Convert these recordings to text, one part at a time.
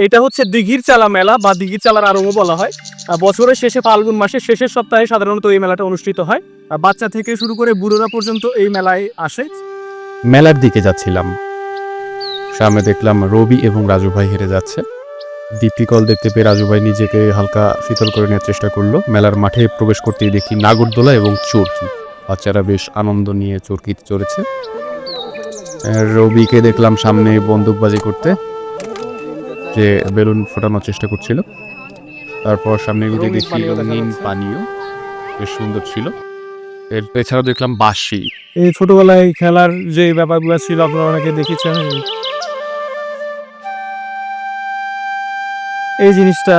এটা হচ্ছে দিঘির চালা মেলা বা দিঘির চালার আরম্ভ বলা হয়। বছরের শেষে ফাল্গুন মাসের শেষের সপ্তাহে সাধারণত এই মেলাটা অনুষ্ঠিত হয়। বাচ্চা থেকে শুরু করে বুড়োরা পর্যন্ত এই মেলায় আসে। মেলার দিকে যাচ্ছিলাম, সামনে দেখলাম রবি এবং রাজু ভাই হেরে যাচ্ছে। দীপ্তিকল দেখতে পেয়ে রাজু ভাই নিজেকে হালকা শীতল করে নেওয়ার চেষ্টা করলো। মেলার মাঠে প্রবেশ করতেই দেখি নাগরদোলা এবং চরকি, বাচ্চারা বেশ আনন্দ নিয়ে চরকিতে চড়েছে। রবিকে দেখলাম সামনে বন্দুকবাজি করতে, যে বেলুন ফোটানোর চেষ্টা করছিল। তারপর সামনে গিয়ে দেখি রঙিন পানীয় বেশ সুন্দর ছিল। এছাড়াও দেখলাম বাঁশি। এই ছোটবেলায় খেলার যে ব্যাপারগুলো ছিল আপনারা অনেকে দেখেছেন। এই জিনিসটা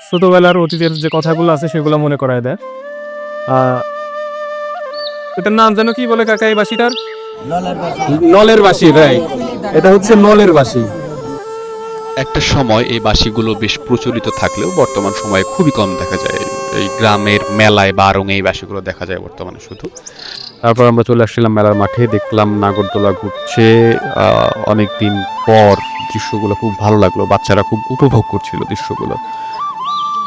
ছোটবেলার অতীতের যে কথাগুলো আছে সেগুলো মনে করায় দেয়। এটার নাম যেন কি বলে কাকা এই বাঁশিটার? নলের বাঁশি, রাইট। এটা হচ্ছে নলের বাঁশি। একটা সময় এই বাঁশিগুলো বেশ প্রচলিত থাকলেও বর্তমান সময়ে খুবই কম দেখা যায়। এই গ্রামের মেলায় বা আড়ং এই বাঁশিগুলো দেখা যায় বর্তমানে শুধু। তারপর আমরা চলে আসছিলাম মেলার মাঠে, দেখলাম নাগরদোলা ঘুরছে। অনেকদিন পর দৃশ্যগুলো খুব ভালো লাগলো, বাচ্চারা খুব উপভোগ করছিল দৃশ্যগুলো।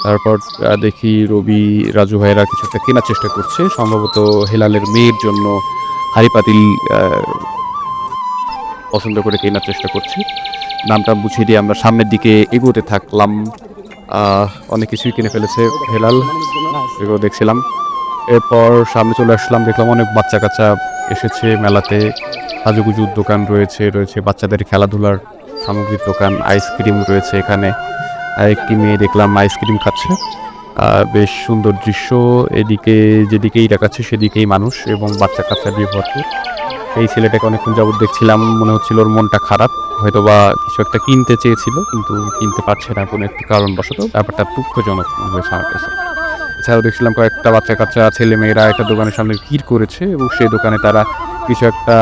তারপর দেখি রবি রাজু ভাইয়েরা কিছু একটা কেনার চেষ্টা করছে, সম্ভবত হেলালের মেয়ের জন্য হাড়ি পাতিল পছন্দ করে কেনার চেষ্টা করছি। নামটা বুঝিয়ে দিয়ে আমরা সামনের দিকে এগোতে থাকলাম। অনেক কিছুই কিনে ফেলেছে হেলাল, এগুলো দেখছিলাম। এরপর সামনে চলে আসলাম, দেখলাম অনেক বাচ্চা কাচ্চা এসেছে মেলাতে। সাজুগুজুর দোকান রয়েছে বাচ্চাদের খেলাধুলার সামগ্রীর দোকান, আইসক্রিম রয়েছে এখানে। একটি মেয়ে দেখলাম আইসক্রিম খাচ্ছে। বেশ সুন্দর দৃশ্য। এদিকে যেদিকেই দেখাচ্ছে সেদিকেই মানুষ এবং বাচ্চা কাচ্চা দিয়ে ভরপুর। এই ছেলেটাকে অনেকক্ষণ যাবত দেখছিলাম, মনে হচ্ছিল ওর মনটা খারাপ, হয়তোবা কিছু একটা কিনতে চেয়েছিল কিন্তু কিনতে পারছে না কোনো একটি কারণবশত। ব্যাপারটা দুঃখজনক হয়েছে আমার কাছে। এছাড়াও দেখছিলাম কয়েকটা বাচ্চা কাচ্চা ছেলে মেয়েরা একটা দোকানের সামনে ভিড় করেছে এবং সেই দোকানে তারা কিছু একটা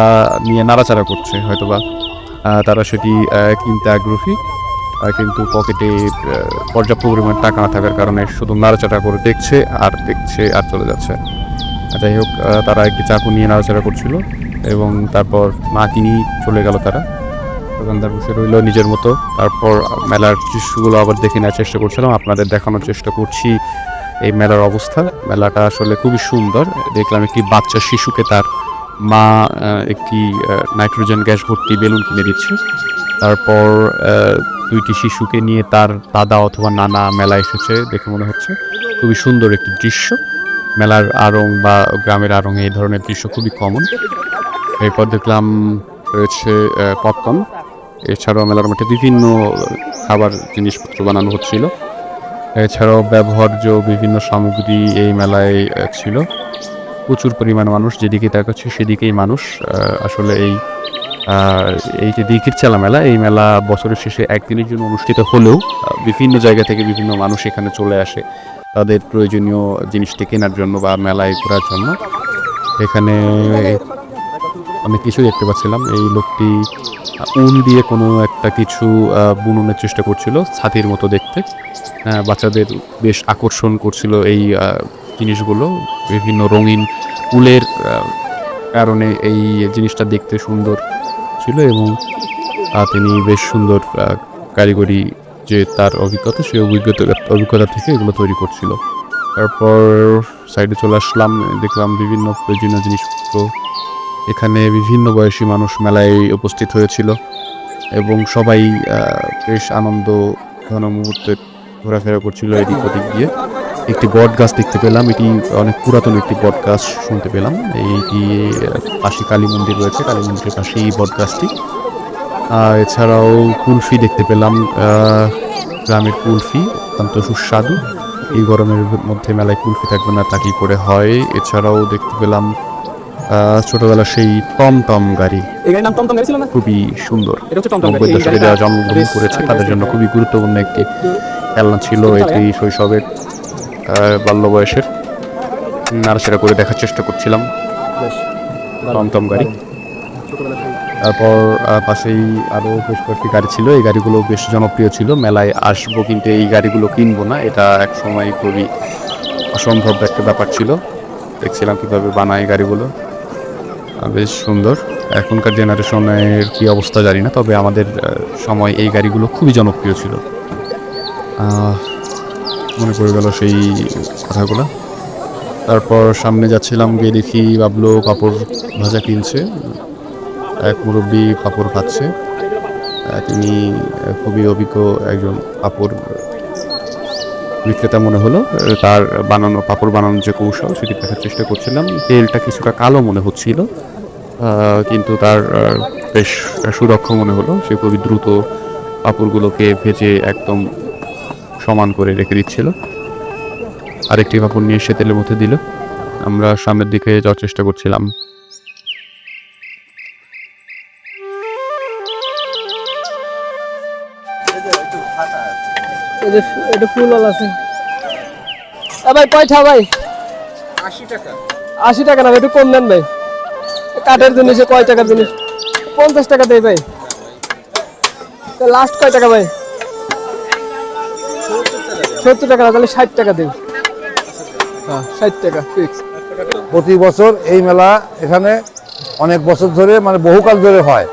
নিয়ে নাড়াচাড়া করছে, হয়তোবা তারা সেটি কিনতে আগ্রহী, কিন্তু পকেটে পর্যাপ্ত পরিমাণ টাকা না থাকার কারণে শুধু নাড়াচাড়া করে দেখছে আর চলে যাচ্ছে। যাই হোক, তারা একটি চাকু নিয়ে নাড়াচাড়া করছিল এবং তারপর না কিনেই চলে গেল তারা। দোকানদার বসে রইল নিজের মতো। তারপর মেলার দৃশ্যগুলো আবার দেখে নেওয়ার চেষ্টা করছিলাম, আপনাদের দেখানোর চেষ্টা করছি এই মেলার অবস্থা। মেলাটা আসলে খুবই সুন্দর। দেখলাম একটি বাচ্চা শিশুকে তার মা একটি নাইট্রোজেন গ্যাস ভর্তি বেলুন কিনে দিচ্ছে। তারপর দুইটি শিশুকে নিয়ে তার দাদা অথবা নানা মেলায় এসেছে দেখে মনে হচ্ছে। খুবই সুন্দর একটি দৃশ্য। মেলার আড়ং বা গ্রামের আড়ং এই ধরনের দৃশ্য খুবই কমন। এরপর দেখলাম রয়েছে পপকর্ন। এছাড়াও মেলার মাঠে বিভিন্ন খাবার জিনিসপত্র বানানো হচ্ছিল। এছাড়াও ব্যবহার্য বিভিন্ন সামগ্রী এই মেলায় ছিল। প্রচুর পরিমাণ মানুষ, যেদিকে তাকাচ্ছে সেদিকেই মানুষ। আসলে এই যে দিঘির চালা মেলা, এই মেলা বছরের শেষে একদিনের জন্য অনুষ্ঠিত হলেও বিভিন্ন জায়গা থেকে বিভিন্ন মানুষ এখানে চলে আসে তাদের প্রয়োজনীয় জিনিসটি কেনার জন্য বা মেলায় ঘোরার জন্য। এখানে অনেক কিছুই দেখতে পাচ্ছিলাম। এই লোকটি উল দিয়ে কোনো একটা কিছু বুননের চেষ্টা করছিল, ছাতির মতো দেখতে। বাচ্চাদের বেশ আকর্ষণ করছিল এই জিনিসগুলো। বিভিন্ন রঙিন উলের কারণে এই জিনিসটা দেখতে সুন্দর ছিল এবং তিনি বেশ সুন্দর কারিগরি যে তার অভিজ্ঞতা, সেই অভিজ্ঞতা থেকে এগুলো তৈরি করছিল। তারপর সাইডে চলে আসলাম, দেখলাম বিভিন্ন প্রয়োজনীয় জিনিসপত্র। এখানে বিভিন্ন বয়সী মানুষ মেলায় উপস্থিত হয়েছিল এবং সবাই বেশ আনন্দ ঘন মুহূর্তে ঘোরাফেরা করছিল এদিক ওদিক দিয়ে। একটি বট গাছ দেখতে পেলাম, এটি অনেক পুরাতন একটি বট গাছ শুনতে পেলাম। এইটি পাশে কালী মন্দির রয়েছে, কালী মন্দিরের পাশেই এই বট গাছটি। এছাড়াও কুলফি দেখতে পেলাম, গ্রামের কুলফি অত্যন্ত সুস্বাদু। এই গরমের মধ্যে মেলায় কুলফি থাকবে না তা কি করে হয়। এছাড়াও দেখতে পেলাম ছোটবেলা সেই টমটম গাড়ি, খুবই সুন্দর। 90 দশকে যারা জন্মগ্রহণ করেছে তাদের জন্য খুবই গুরুত্বপূর্ণ একটি খেলনা ছিল এটি। শৈশবের বাল্য বয়সের নাড়াচাড়া করে দেখার চেষ্টা করছিলাম টমটম গাড়ি। তারপর পাশেই আরও বেশ কয়েকটি গাড়ি ছিল, এই গাড়িগুলো বেশ জনপ্রিয় ছিল। মেলায় আসবো কিন্তু এই গাড়িগুলো কিনবো না, এটা এক সময় খুবই অসম্ভব একটা ব্যাপার ছিল। দেখছিলাম কীভাবে বানায় গাড়িগুলো। বেশ সুন্দর। এখনকার জেনারেশনের কি অবস্থা জানি না, তবে আমাদের সময় এই গাড়িগুলো খুবই জনপ্রিয় ছিল। মনে পড়ে গেল সেই কথাগুলো। তারপর সামনে যাচ্ছিলাম, গিয়ে দেখি বাবলু পাঁপড় ভাজা কিনছে। এক মুরব্বি পাঁপড় খাচ্ছে। তিনি খুবই অভিজ্ঞ একজন পাঁপড় বিক্রেতা মনে হলো। তার বানানো পাঁপড় বানানোর যে কৌশল সেটি দেখার চেষ্টা করছিলাম। তেলটা কিছুটা কালো মনে হচ্ছিল, কিন্তু তার বেশ সুদক্ষ মনে হলো। সে খুবই দ্রুত পাঁপড়গুলোকে ভেজে একদম সমান করে রেখে দিচ্ছিল। আরেকটি পাঁপড় নিয়ে এসে তেলের মধ্যে দিল। আমরা সামনের দিকে যাওয়ার চেষ্টা করছিলাম। এটা ফুল আছে ভাই, কয়টা ভাই? 80 টাকা না ভাই, একটু কম দেন ভাই। কাঠের জিনিস কয় টাকার জিনিস? 50 টাকা দেয় ভাই। লাস্ট কয় টাকা ভাই? 70 টাকা না, তাহলে 60 টাকা দিন। হ্যাঁ 60 টাকা ফিক্স। প্রতি বছর এই মেলা এখানে অনেক বছর ধরে, মানে বহুকাল ধরে হয়।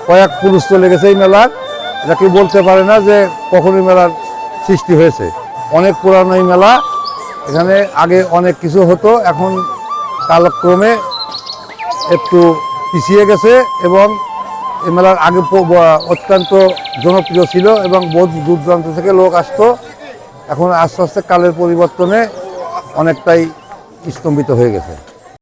কয়েক পুরুষ চলে গেছে এই মেলার, এটা কেউ বলতে পারে না যে কখন এই মেলার সৃষ্টি হয়েছে। অনেক পুরানো এই মেলা। এখানে আগে অনেক কিছু হতো, এখন কালক্রমে একটু পিছিয়ে গেছে এবং এই মেলার আগে অত্যন্ত জনপ্রিয় ছিল এবং বহু দূর দূরান্ত থেকে লোক আসতো। এখন আস্তে আস্তে কালের পরিবর্তনে অনেকটাই স্তম্ভিত হয়ে গেছে।